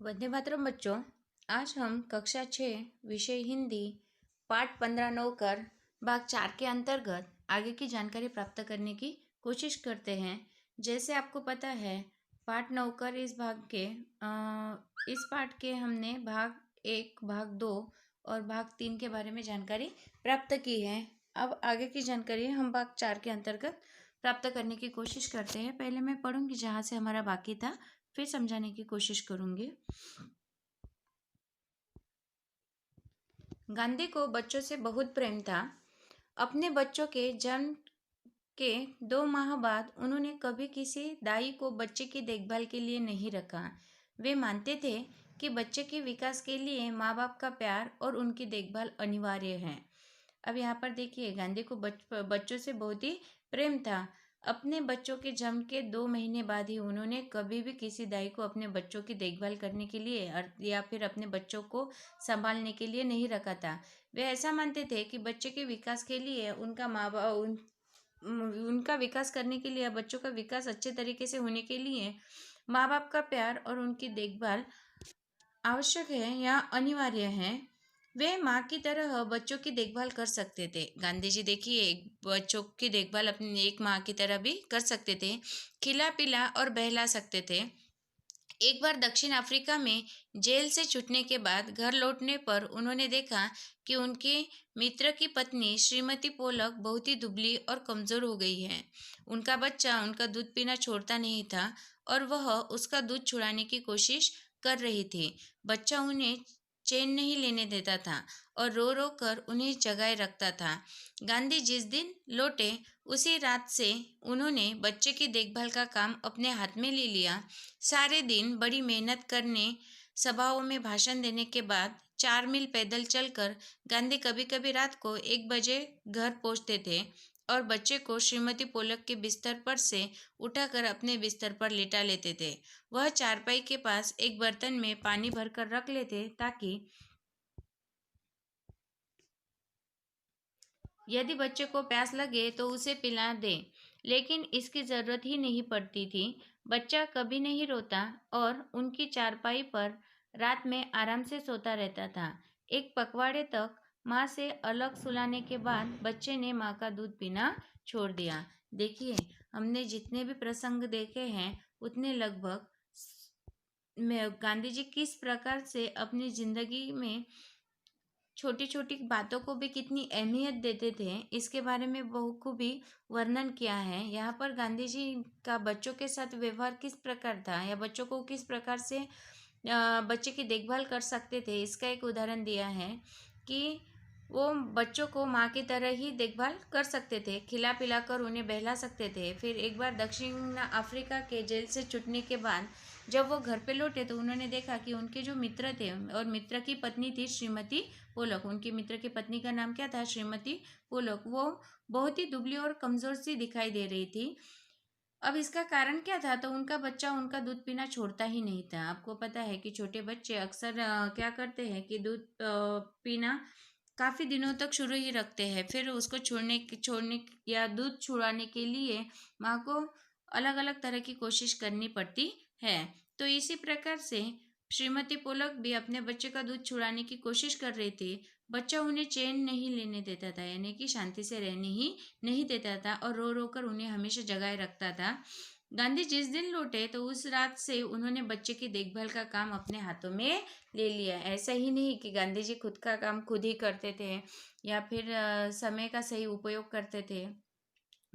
वंदे मातरम बच्चों। आज हम कक्षा 6 विषय हिंदी पाठ 15 नौकर भाग 4 के अंतर्गत आगे की जानकारी प्राप्त करने की कोशिश करते हैं। जैसे आपको पता है, पाठ नौकर इस पाठ के हमने भाग 1, भाग 2 और भाग 3 के बारे में जानकारी प्राप्त की है। अब आगे की जानकारी हम भाग 4 के अंतर्गत प्राप्त करने की कोशिश करते हैं। पहले मैं पढ़ूंगी जहाँ से हमारा बाकी था, फिर समझाने की कोशिश करूंगी। गांधी को बच्चों से बहुत प्रेम था। अपने बच्चों के जन्म के 2 माह बाद उन्होंने कभी किसी दाई को बच्चे की देखभाल के लिए नहीं रखा। वे मानते थे कि बच्चे के विकास के लिए माँ बाप का प्यार और उनकी देखभाल अनिवार्य है। अब यहाँ पर देखिए, गांधी को बच्चों से बहुत ही प्रेम था। अपने बच्चों के जन्म के 2 महीने बाद ही उन्होंने कभी भी किसी दाई को अपने बच्चों की देखभाल करने के लिए या फिर अपने बच्चों को संभालने के लिए नहीं रखा था। वे ऐसा मानते थे कि बच्चे के विकास के लिए उनका विकास करने के लिए, बच्चों का विकास अच्छे तरीके से होने के लिए माँ बाप का प्यार और उनकी देखभाल आवश्यक है या अनिवार्य है। वे माँ की तरह बच्चों की देखभाल कर सकते थे। गांधी जी देखिए, बच्चों की देखभाल अपनी एक माँ की तरह भी कर सकते थे, खिला पिला और बहला सकते थे। एक बार दक्षिण अफ्रीका में जेल से छूटने के बाद घर लौटने पर उन्होंने देखा कि उनके मित्र की पत्नी श्रीमती पोलक बहुत ही दुबली और कमजोर हो गई है। उनका बच्चा उनका दूध पीना छोड़ता नहीं था और वह उसका दूध छुड़ाने की कोशिश कर रही थी। बच्चा उन्हें चैन नहीं लेने देता था और रो रो कर उन्हें जगाए रखता था। गांधी जिस दिन लौटे उसी रात से उन्होंने बच्चे की देखभाल का काम अपने हाथ में ले लिया। सारे दिन बड़ी मेहनत करने, सभाओं में भाषण देने के बाद 4 मील पैदल चलकर गांधी कभी कभी रात को 1 बजे घर पहुंचते थे और बच्चे को श्रीमती पोलक के बिस्तर पर से उठाकर अपने बिस्तर पर लेटा लेते थे। वह चारपाई के पास एक बर्तन में पानी भरकर रख लेते ताकि यदि बच्चे को प्यास लगे तो उसे पिला दे, लेकिन इसकी जरूरत ही नहीं पड़ती थी। बच्चा कभी नहीं रोता और उनकी चारपाई पर रात में आराम से सोता रहता था। एक पखवाड़े तक माँ से अलग सुलाने के बाद बच्चे ने माँ का दूध पीना छोड़ दिया। देखिए, हमने जितने भी प्रसंग देखे हैं उतने लगभग गांधी जी किस प्रकार से अपनी जिंदगी में छोटी छोटी बातों को भी कितनी अहमियत देते थे, इसके बारे में बखूबी वर्णन किया है। यहाँ पर गांधी जी का बच्चों के साथ व्यवहार किस प्रकार था या बच्चों को किस प्रकार से बच्चे की देखभाल कर सकते थे, इसका एक उदाहरण दिया है कि वो बच्चों को माँ की तरह ही देखभाल कर सकते थे, खिला पिला कर उन्हें बहला सकते थे। फिर एक बार दक्षिण अफ्रीका के जेल से छूटने के बाद जब वो घर पे लौटे तो उन्होंने देखा कि उनके जो मित्र थे और मित्र की पत्नी थी श्रीमती पोलक, उनकी मित्र की पत्नी का नाम क्या था? श्रीमती पोलक। वो बहुत ही दुबली और कमजोर सी दिखाई दे रही थी। अब इसका कारण क्या था? तो उनका बच्चा उनका दूध पीना छोड़ता ही नहीं था। आपको पता है कि छोटे बच्चे अक्सर क्या करते हैं कि दूध पीना काफ़ी दिनों तक शुरू ही रखते हैं, फिर उसको छोड़ने या दूध छुड़ाने के लिए माँ को अलग अलग तरह की कोशिश करनी पड़ती है। तो इसी प्रकार से श्रीमती पोलक भी अपने बच्चे का दूध छुड़ाने की कोशिश कर रही थी। बच्चा उन्हें चैन नहीं लेने देता था, यानी कि शांति से रहने ही नहीं देता था और रो रो कर उन्हें हमेशा जगाए रखता था। गांधी जिस दिन लौटे तो उस रात से उन्होंने बच्चे की देखभाल का काम अपने हाथों में ले लिया। ऐसा ही नहीं कि गांधी जी खुद का काम खुद ही करते थे या फिर समय का सही उपयोग करते थे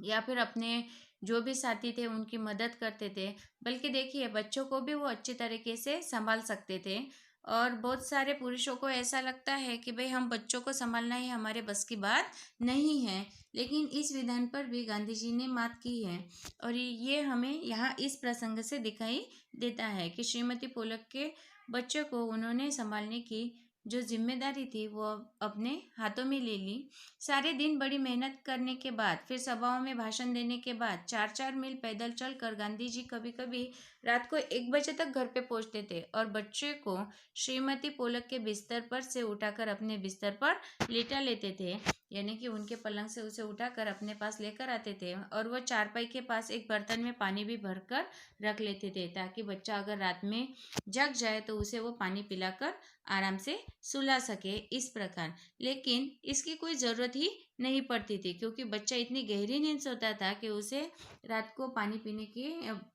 या फिर अपने जो भी साथी थे उनकी मदद करते थे, बल्कि देखिए बच्चों को भी वो अच्छे तरीके से संभाल सकते थे। और बहुत सारे पुरुषों को ऐसा लगता है कि भाई हम बच्चों को संभालना ही हमारे बस की बात नहीं है, लेकिन इस विधान पर भी गांधी जी ने मात की है। और ये हमें यहाँ इस प्रसंग से दिखाई देता है कि श्रीमती पोलक के बच्चे को उन्होंने संभालने की जो जिम्मेदारी थी वो अपने हाथों में ले ली। सारे दिन बड़ी मेहनत करने के बाद, फिर सभाओं में भाषण देने के बाद 4-4 मील पैदल चलकर गांधी जी कभी कभी रात को 1 बजे तक घर पे पहुंचते थे और बच्चे को श्रीमती पोलक के बिस्तर पर से उठाकर अपने बिस्तर पर लेटा लेते थे। यानी कि उनके पलंग से उसे उठाकर अपने पास लेकर आते थे और वो चारपाई के पास एक बर्तन में पानी भी भरकर रख लेते थे, ताकि बच्चा अगर रात में जग जाए तो उसे वो पानी पिलाकर आराम से सुला सके, इस प्रकार। लेकिन इसकी कोई ज़रूरत ही नहीं पड़ती थी, क्योंकि बच्चा इतनी गहरी नींद सोता था कि उसे रात को पानी पीने के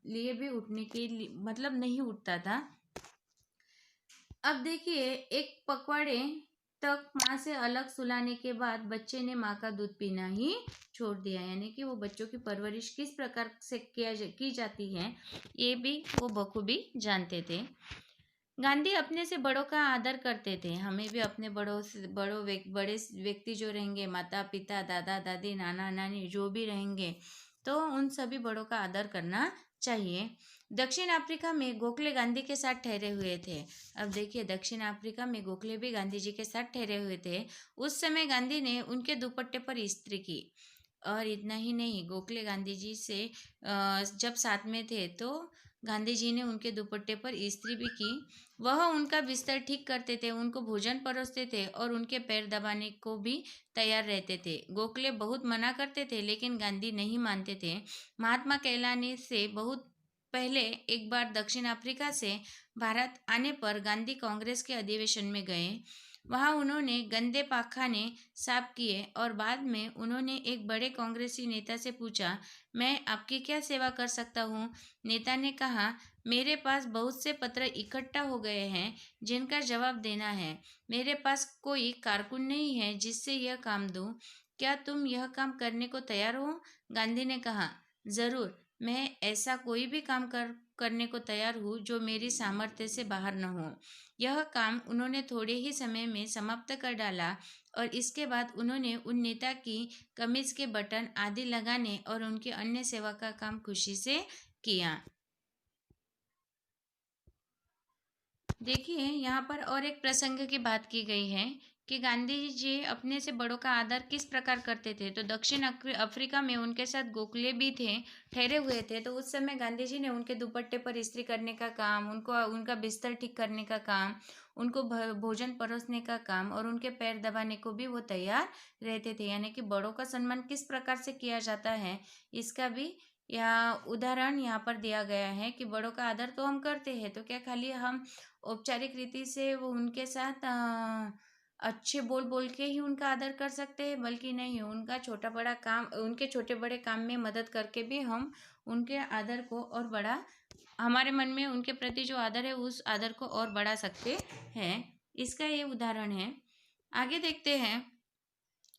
लिए भी उठने के लिए मतलब नहीं उठता था। अब देखिए, एक पखवाड़े तक माँ से अलग सुलाने के बाद बच्चे ने माँ का दूध पीना ही छोड़ दिया, यानी कि वो बच्चों की परवरिश किस प्रकार से की जाती है ये भी वो बखूबी जानते थे। गांधी अपने से बड़ों का आदर करते थे। हमें भी अपने बड़े व्यक्ति जो रहेंगे, माता पिता, दादा दादी, नाना नानी, जो भी रहेंगे, तो उन सभी बड़ों का आदर करना चाहिए। दक्षिण अफ्रीका में गोखले गांधी के साथ ठहरे हुए थे। अब देखिए, दक्षिण अफ्रीका में गोखले भी गांधी जी के साथ ठहरे हुए थे। उस समय गांधी ने उनके दुपट्टे पर इस्त्री की। और इतना ही नहीं, गोखले गांधी जी से जब साथ में थे तो गांधी जी ने उनके दुपट्टे पर इस्त्री भी की। वह उनका बिस्तर ठीक करते थे, उनको भोजन परोसते थे और उनके पैर दबाने को भी तैयार रहते थे। गोखले बहुत मना करते थे, लेकिन गांधी नहीं मानते थे। महात्मा कहलाने से बहुत पहले एक बार दक्षिण अफ्रीका से भारत आने पर गांधी कांग्रेस के अधिवेशन में गए। वहां उन्होंने गंदे पाखाने साफ किए और बाद में उन्होंने एक बड़े कांग्रेसी नेता से पूछा, मैं आपकी क्या सेवा कर सकता हूँ? नेता ने कहा, मेरे पास बहुत से पत्र इकट्ठा हो गए हैं जिनका जवाब देना है। मेरे पास कोई कारकुन नहीं है जिससे यह काम दूं। क्या तुम यह काम करने को तैयार हो? गांधी ने कहा, जरूर, मैं ऐसा कोई भी काम करने को तैयार हूँ जो मेरी सामर्थ्य से बाहर न हो। यह काम उन्होंने थोड़े ही समय में समाप्त कर डाला और इसके बाद उन्होंने उन नेता की कमीज के बटन आदि लगाने और उनकी अन्य सेवा का काम खुशी से किया। देखिए, यहाँ पर और एक प्रसंग की बात की गई है कि गांधी जी अपने से बड़ों का आदर किस प्रकार करते थे। तो दक्षिण अफ्रीका में उनके साथ गोखले भी थे, ठहरे हुए थे। तो उस समय गांधी जी ने उनके दुपट्टे पर इस्त्री करने का काम, उनको उनका बिस्तर ठीक करने का काम, उनको भोजन परोसने का काम और उनके पैर दबाने को भी वो तैयार रहते थे। यानी कि बड़ों का सम्मान किस प्रकार से किया जाता है, इसका भी या उदाहरण यहाँ पर दिया गया है कि बड़ों का आदर तो हम करते हैं, तो क्या खाली हम औपचारिक रीति से वो उनके साथ अच्छे बोल बोल के ही उनका आदर कर सकते हैं, बल्कि नहीं, उनका छोटा बड़ा काम, उनके छोटे बड़े काम में मदद करके भी हम उनके आदर को और बड़ा, हमारे मन में उनके प्रति जो आदर है उस आदर को और बढ़ा सकते हैं। इसका ये उदाहरण है। आगे देखते हैं।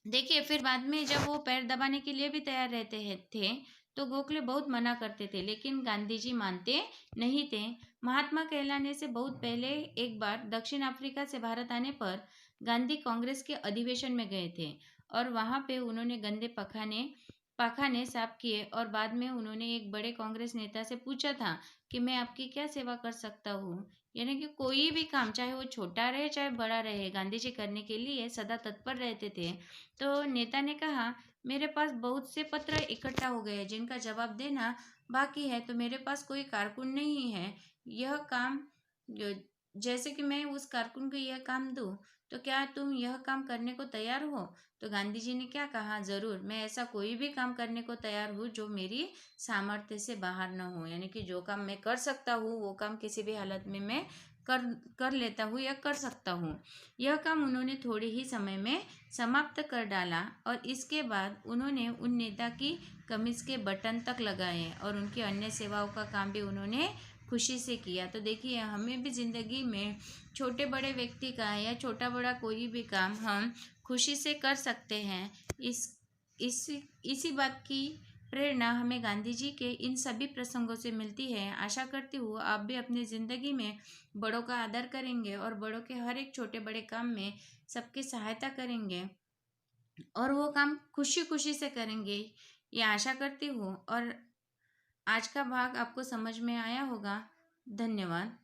देखिए, फिर बाद में जब वो पैर दबाने के लिए भी तैयार रहते हैं थे, तो गोखले बहुत मना करते थे, लेकिन गांधी जी मानते नहीं थे। महात्मा कहलाने से बहुत पहले एक बार दक्षिण अफ्रीका से भारत आने पर गांधी कांग्रेस के अधिवेशन में गए थे और वहां पे उन्होंने गंदे पखाने पाखाने साफ किए और बाद में उन्होंने एक बड़े कांग्रेस नेता से पूछा था कि मैं आपकी क्या सेवा कर सकता हूँ। यानी कि कोई भी काम, चाहे वो छोटा रहे चाहे बड़ा रहे, गांधी जी करने के लिए सदा तत्पर रहते थे। तो नेता ने कहा, मेरे पास बहुत से पत्र इकट्ठा हो गए जिनका जवाब देना बाकी है, तो मेरे पास कोई कारकुन नहीं है। यह काम जैसे कि मैं उस कारकुन को यह काम दूं, तो क्या तुम यह काम करने को तैयार हो? तो गांधी जी ने क्या कहा, जरूर, मैं ऐसा कोई भी काम करने को तैयार हूँ जो मेरी सामर्थ्य से बाहर न हो। यानी कि जो काम मैं कर सकता हूँ वो काम किसी भी हालत में मैं कर कर लेता हूँ या कर सकता हूँ। यह काम उन्होंने थोड़े ही समय में समाप्त कर डाला और इसके बाद उन्होंने उन नेता की कमीज के बटन तक लगाए और उनकी अन्य सेवाओं का काम भी उन्होंने खुशी से किया। तो देखिए, हमें भी ज़िंदगी में छोटे बड़े व्यक्ति का या छोटा बड़ा कोई भी काम हम खुशी से कर सकते हैं। इस इसी बात की प्रेरणा हमें गांधी जी के इन सभी प्रसंगों से मिलती है। आशा करती हूँ आप भी अपनी ज़िंदगी में बड़ों का आदर करेंगे और बड़ों के हर एक छोटे बड़े काम में सबकी सहायता करेंगे और वो काम खुशी खुशी से करेंगे, ये आशा करती हूँ। और आज का भाग आपको समझ में आया होगा। धन्यवाद।